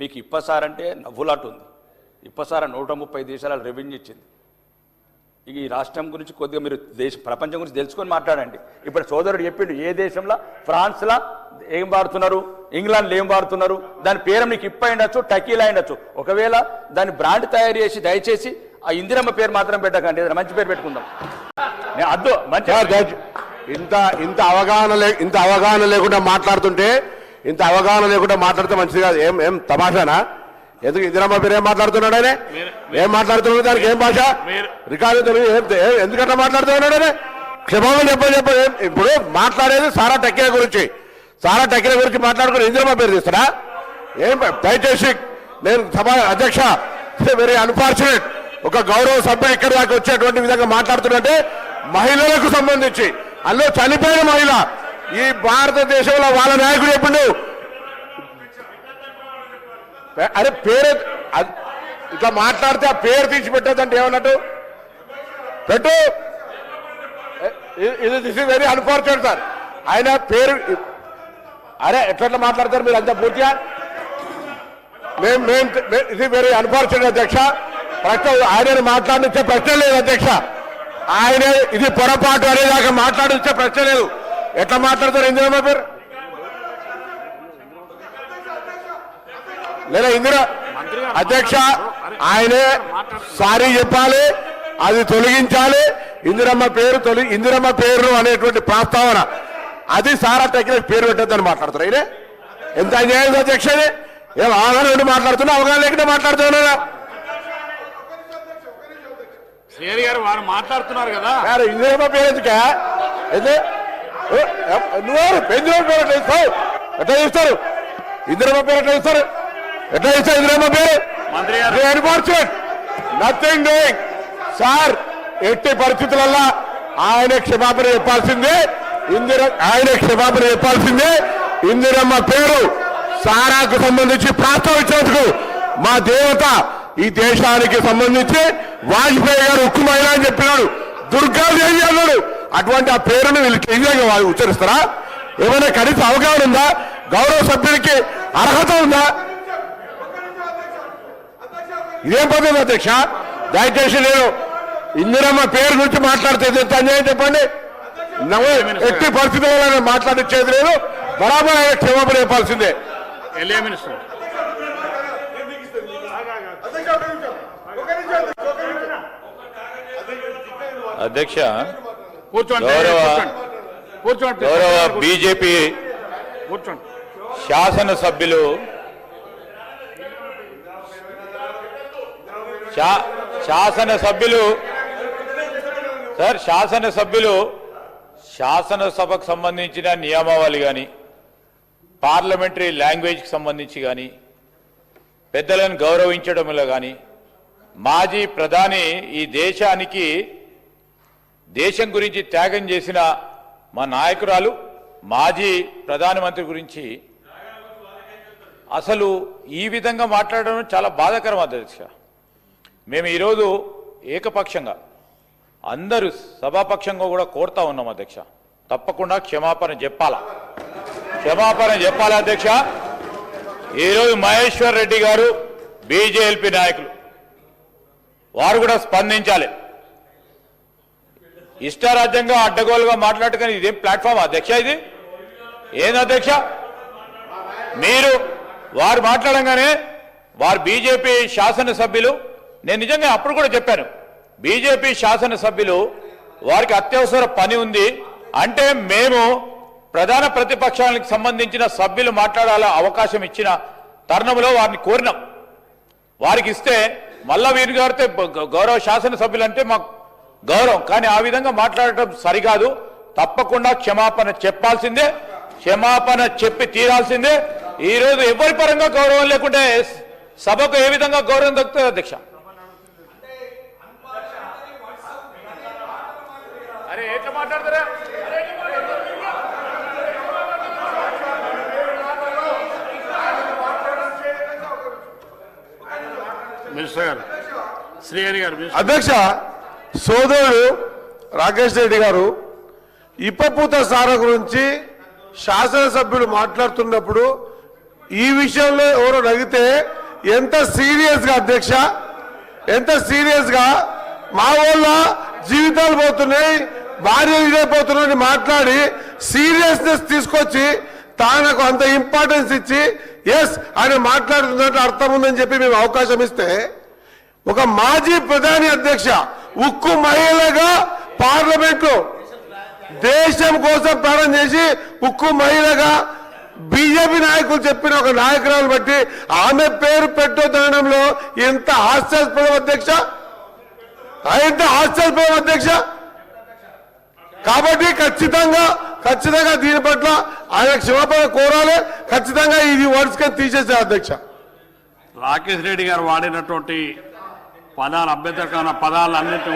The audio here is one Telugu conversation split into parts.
మీకు ఇప్పసారంటే నవ్వులాట ఉంది. ఇప్పసార 130 దేశాల రెవెన్యూ ఇచ్చింది. ఇక ఈ రాష్ట్రం గురించి కొద్దిగా మీరు ప్రపంచం గురించి తెలుసుకొని మాట్లాడండి. ఇప్పుడు సోదరుడు చెప్పిండు ఏ దేశంలో, ఫ్రాన్స్లో ఏం వాడుతున్నారు, ఇంగ్లాండ్లో ఏం వాడుతున్నారు, దాని పేరు నీకు ఇప్ప అయిండొచ్చు, టకీలా అయిండొచ్చు. ఒకవేళ దాని బ్రాండ్ తయారు చేసి దయచేసి ఆ ఇందిరమ్మ పేరు మాత్రం పెట్టకండి, ఏదైనా మంచి పేరు పెట్టుకుందాం. అద్దు మంచి ఇంత అవగాహన లేకుండా మాట్లాడుతుంటే మంచిది కాదు. ఏం తమాషానా? ఎందుకు ఇందిరమ్మ పేరు ఏం మాట్లాడుతున్నాడు ఆయన? ఏం మాట్లాడుతున్నాడు? దానికి ఏం భాష రికార్డు ఎందుకంటే మాట్లాడుతున్నాడు ఆయన? క్షమాపణ చెప్పండి. ఇప్పుడు మాట్లాడేది సారా టెక్కిల గురించి మాట్లాడుకుని ఇందిరమ్మ పేరు తీస్తారా? ఏం దయచేసి నేను సభ అధ్యక్ష, వెరీ అన్ఫార్చునేట్, ఒక గౌరవ సభ్యుడు ఇక్కడి దాకా వచ్చేటువంటి విధంగా మాట్లాడుతున్నట్టే మహిళలకు సంబంధించి, అందులో చనిపోయిన మహిళ ఈ భారతదేశంలో వాళ్ళ నాయకుడు చెప్పిండు. అరే పేరు ఇట్లా మాట్లాడితే ఆ పేరు తీసి పెట్టద్దంటే ఏమన్నట్టు? పెట్టు. This is very unfortunate sir. ఆయన పేరు అరే ఎట్లా మాట్లాడతారు మీరు అంతా పూర్తిగా? ఇది వెరీ అన్ఫార్చునేట్ అధ్యక్ష. ప్రశ్న ఆయన మాట్లాడించే ప్రశ్న లేదు అధ్యక్ష. ఆయన ఇది పొరపాటు అనేదాకా మాట్లాడించే ప్రశ్న లేదు. ఎట్లా మాట్లాడతారు ఇందిరమ్మ పేరు? లేదా ఇందిరా అధ్యక్ష, ఆయనే సారీ చెప్పాలి, అది తొలగించాలి. ఇందిరమ్మ పేరు అనేటువంటి ప్రస్తావన అది సారా టెక్నిక్ పేరు పెట్టద్దని మాట్లాడుతారు. ఇదే ఎంత అన్యాయం అధ్యక్ష. ఏం అవగాహన ఉండి మాట్లాడుతున్నా, అవగాహన లేకుండా మాట్లాడుతున్నా? మాట్లాడుతున్నారు కదా ఇందిరమ్మ పేరు ఎందుకే? నువ్వు ఇందిరమ్మ పేరు ఎట్లా ఇస్తావు? ఎట్లా ఇస్తారు ఇందిరమ్మ పేరు? ఎట్లా ఇస్తారు ఇందిరమ్మ పేరు? Nothing doing sir. ఎట్టి పరిస్థితులల్లో ఆయన క్షమాపణ చెప్పాల్సిందే. ఇందిరమ్మ పేరు సారాకు సంబంధించి ప్రస్తావించినందుకు మా దేవత ఈ దేశానికి సంబంధించి వాజ్పేయి గారు ఉక్కు మహిళ అని చెప్పినాడు, దుర్గాదేవి అన్నాడు. అటువంటి ఆ పేరును వీళ్ళకి ఈజీగా ఉచ్చరిస్తారా? ఏమైనా కనీస అవగాహన ఉందా? గౌరవ సభ్యుడికి అర్హత ఉందా? ఇదేం పద్ధతి అధ్యక్ష? దయచేసి నేను ఇందిరమ్మ పేరు గురించి మాట్లాడితే ఎంత అన్యాయం చెప్పండి. ఎట్టి పరిస్థితుల్లో మాట్లాడించేది లేదు. బరాబర్ ఆయన క్షమాపణ చెప్పాల్సిందే. అధ్యక్ష, గౌరవ బీజేపీ శాసనసభ్యులు శాసనసభకు సంబంధించిన నియమావళి కానీ, పార్లమెంటరీ లాంగ్వేజ్కి సంబంధించి కానీ, పెద్దలను గౌరవించడంలో కానీ, మాజీ ప్రధాని ఈ దేశం గురించి త్యాగం చేసిన మా నాయకురాలు మాజీ ప్రధానమంత్రి గురించి అసలు ఈ విధంగా మాట్లాడడం చాలా బాధాకరం అధ్యక్ష. మేము ఈరోజు ఏకపక్షంగా అందరూ సభాపక్షంగా కూడా కోరుతా ఉన్నాం అధ్యక్ష, తప్పకుండా క్షమాపణ చెప్పాలా అధ్యక్ష. ఈరోజు మహేశ్వర్ రెడ్డి గారు బీజేపీ నాయకులు వారు కూడా స్పందించాలి. ఇష్టారాజ్యంగా అడ్డగోలుగా మాట్లాడుకుని ఇదేం ప్లాట్ఫామ్ అధ్యక్ష? ఇది ఏంది అధ్యక్ష? మీరు వారు మాట్లాడంగానే వారు బీజేపీ శాసనసభ్యులు, నేను నిజంగా అప్పుడు కూడా చెప్పాను, బీజేపీ శాసనసభ్యులు వారికి అత్యవసర పని ఉంది అంటే మేము ప్రధాన ప్రతిపక్షానికి సంబంధించిన సభ్యులు మాట్లాడాల అవకాశం ఇచ్చిన తరుణంలో వారిని కోరినాం. వారికి ఇస్తే మళ్ళా వీరు గారితే గౌరవ శాసనసభ్యులు అంటే మాకు గౌరవం, కానీ ఆ విధంగా మాట్లాడటం సరికాదు. తప్పకుండా క్షమాపణ చెప్పాల్సిందే, క్షమాపణ చెప్పి తీరాల్సిందే. ఈరోజు ఎవరి పరంగా గౌరవం లేకుంటే సభకు ఏ విధంగా గౌరవం దక్కుతుంది అధ్యక్ష? అరే ఎట్లా మాట్లాడతారా? మినిస్టర్ గారు, శ్రీహరి గారు. అధ్యక్ష, సోదరుడు రాకేష్ రెడ్డి గారు ఇప్పపూత సార గురించి శాసనసభ్యులు మాట్లాడుతున్నప్పుడు ఈ విషయంలో ఎవరో అడిగితే ఎంత సీరియస్ గా అధ్యక్ష, ఎంత సీరియస్ గా మా వాళ్ళ జీవితాలు పోతున్నాయి, భార్య ఇదైపోతున్నాయని మాట్లాడి సీరియస్నెస్ తీసుకొచ్చి తానకు అంత ఇంపార్టెన్స్ ఇచ్చి ఎస్ ఆయన మాట్లాడుతున్నట్టు అర్థం ఉందని చెప్పి మేము అవకాశం ఇస్తే, ఒక మాజీ ప్రధాని అధ్యక్ష ఉక్కు మహిళగా పార్లమెంట్ లో దేశం కోసం ప్రాణం చేసి ఉక్కు మహిళగా బీజేపీ నాయకులు చెప్పిన ఒక నాయకురాలు బట్టి ఆమె పేరు పెట్టొద్దనడంలో ఎంత హాస్యాస్పదం అధ్యక్ష, ఎంత హాస్యాస్పదం అధ్యక్ష. కాబట్టి ఖచ్చితంగా దీని పట్ల ఆయన క్షమాపణ కోరాలి, ఖచ్చితంగా ఇది వర్డ్స్ కింద తీసేసే అధ్యక్ష. రాకేష్ రెడ్డి గారు వాడినటువంటి పదాలు అభ్యంతరకరమైన పదాలు అన్నింటి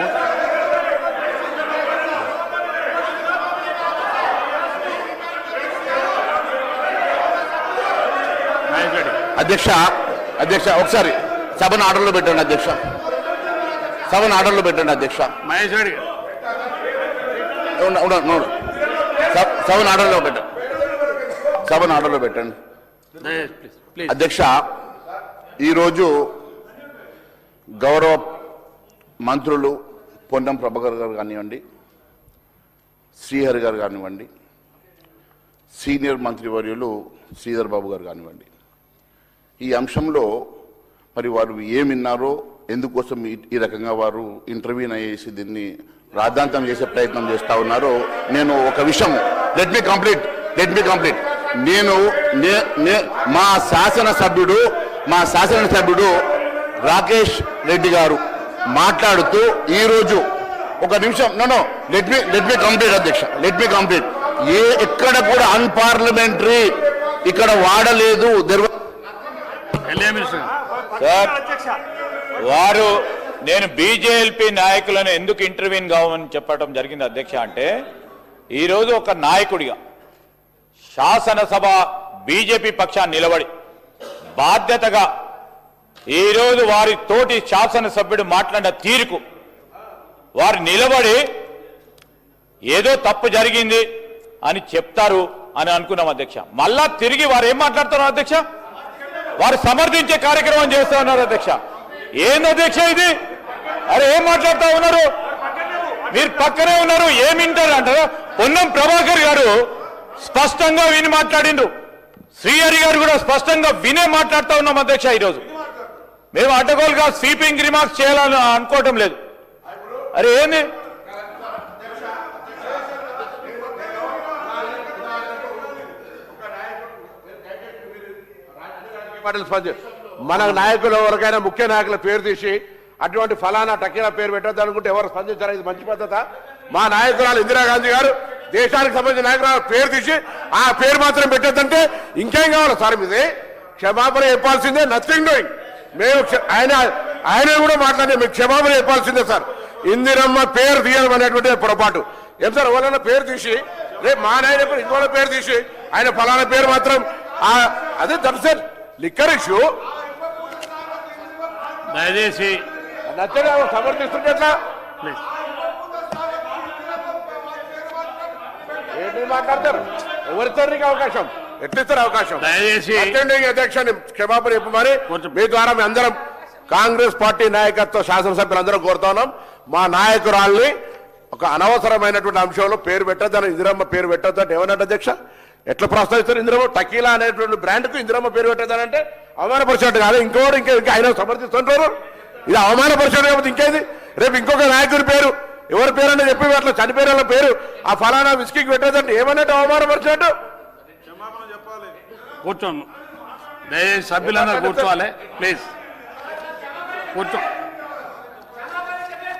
అధ్యక్ష ఒకసారి సభను ఆర్డర్లో పెట్టండి అధ్యక్ష, సభను ఆర్డర్లో పెట్టండి అధ్యక్ష. మహేష్ రెడ్డి సభను ఆర్డర్లో పెట్టండి, సభను ఆర్డర్లో పెట్టండి ప్లీజ్. అధ్యక్ష, ఈరోజు గౌరవ మంత్రులు పొన్నం ప్రభాకర్ గారు కానివ్వండి, శ్రీహరి గారు కానివ్వండి, సీనియర్ మంత్రివర్యులు శ్రీధర్ బాబు గారు కానివ్వండి, ఈ అంశంలో మరి వారు ఏమి విన్నారో, ఎందుకోసం ఈ రకంగా వారు ఇంటర్వ్యూన్ అయ్యేసి దీన్ని రాద్ధాంతం చేసే ప్రయత్నం చేస్తూ ఉన్నారో, నేను ఒక విషయం లెట్ మీ కంప్లీట్ నేను మా శాసనసభ్యుడు రాకేష్ రెడ్డి గారు మాట్లాడుతూ ఈరోజు ఒక నిమిషం లెట్ మీ కంప్లీట్ అధ్యక్ష, లెట్ మీ కంప్లీట్. ఎక్కడ కూడా అన్పార్లమెంటరీ ఇక్కడ వాడలేదు. సార్, వారు నేను బీజేపీ నాయకులను ఎందుకు ఇంటర్వ్యూన్ కావని చెప్పడం జరిగింది అధ్యక్ష అంటే, ఈరోజు ఒక నాయకుడిగా శాసనసభ బీజేపీ పక్షాన్ని నిలబడి బాధ్యతగా ఈరోజు వారి తోటి శాసనసభ్యుడు మాట్లాడిన తీరుకు వారు నిలబడి ఏదో తప్పు జరిగింది అని చెప్తారు అని అనుకున్నాం అధ్యక్ష. మళ్ళా తిరిగి వారు ఏం మాట్లాడుతున్నారు అధ్యక్ష? వారు సమర్థించే కార్యక్రమం చేస్తా ఉన్నారు అధ్యక్ష. ఏంది అధ్యక్ష ఇది? అరే ఏం మాట్లాడుతూ ఉన్నారు? మీరు పక్కనే ఉన్నారు, ఏమి వింటారు అంటారు? పొన్నం ప్రభాకర్ గారు స్పష్టంగా విని మాట్లాడిండ్రు, శ్రీహరి గారు కూడా స్పష్టంగా వినే మాట్లాడుతూ ఉన్నాం అధ్యక్ష. ఈరోజు మేము అడ్డగోలుగా స్వీపింగ్ రిమార్క్స్ చేయాలని అనుకోవటం లేదు. అరే ఏంది? మన నాయకులు ఎవరికైనా ముఖ్య నాయకుల పేరు తీసి అటువంటి ఫలానా టకీలా పేరు పెట్టద్దు అనుకుంటే ఎవరు స్పందించారు? ఇది మంచి పద్ధత? మా నాయకురాలు ఇందిరాగాంధీ గారు దేశానికి సంబంధించిన నాయకురాలు పేరు తీసి ఆ పేరు మాత్రం పెట్టద్దంటే ఇంకేం కావాలి సార్? మీది క్షమాపణ చెప్పాల్సిందే, నథింగ్ డూయింగ్. మేము ఆయన కూడా మాట్లాడే మీకు క్షమాపణ చెప్పాల్సిందే సార్. ఇందిరమ్మ పేరు తీయడం అనేటువంటి పొరపాటు. ఏం సార్, ఎవరైనా పేరు తీసి రేపు మా నాయన ఇంకోళ్ళ పేరు తీసి ఆయన ఫలానా పేరు మాత్రం అదే దట్ సార్ లిక్కర్ ఇష్యూ. దయచేసి నచ్చగా సమర్థిస్తుంటే ఎట్లా? ఏంటి మాట్లాడతారు? ఎవరిస్తారు నీకు అవకాశం? ఎట్లిస్తారు అవకాశం? దయచేసి అధ్యక్షుని క్షమాపణ చెప్పమని మీ ద్వారా మీ అందరం కాంగ్రెస్ పార్టీ నాయకత్వ శాసనసభ్యులందరం కోరుతా ఉన్నాం. మా నాయకురాల్ని ఒక అనవసరమైనటువంటి అంశంలో పేరు పెట్టద్దని, ఇందిరమ్మ పేరు పెట్టద్దంటే ఏమన్నట్టు అధ్యక్ష? ఎట్లా ప్రస్తావిస్తారు? ఇందిరమ్మ టకీలా అనేటువంటి బ్రాండ్కు ఇందిరమ్మ పేరు పెట్టద్దానంటే అవమానపరిచినట్టు కాదు. ఇంకా ఆయన సమర్థిస్తుంటారు. ఇది అవమానపరిచినట్టు కాకపోతే ఇంకేది? రేపు ఇంకొక నాయకుడి పేరు ఎవరి పేరు అని చెప్పి అట్లా చనిపోయిన వాళ్ళ పేరు ఆ ఫలానా విస్కీకి పెట్టద్దంటే ఏమన్నట్టు? అవమానపరిచినట్టు. కూర్చోండి, దయచేసి సభ్యులందరూ కూర్చోవాలి ప్లీజ్. కూర్చో.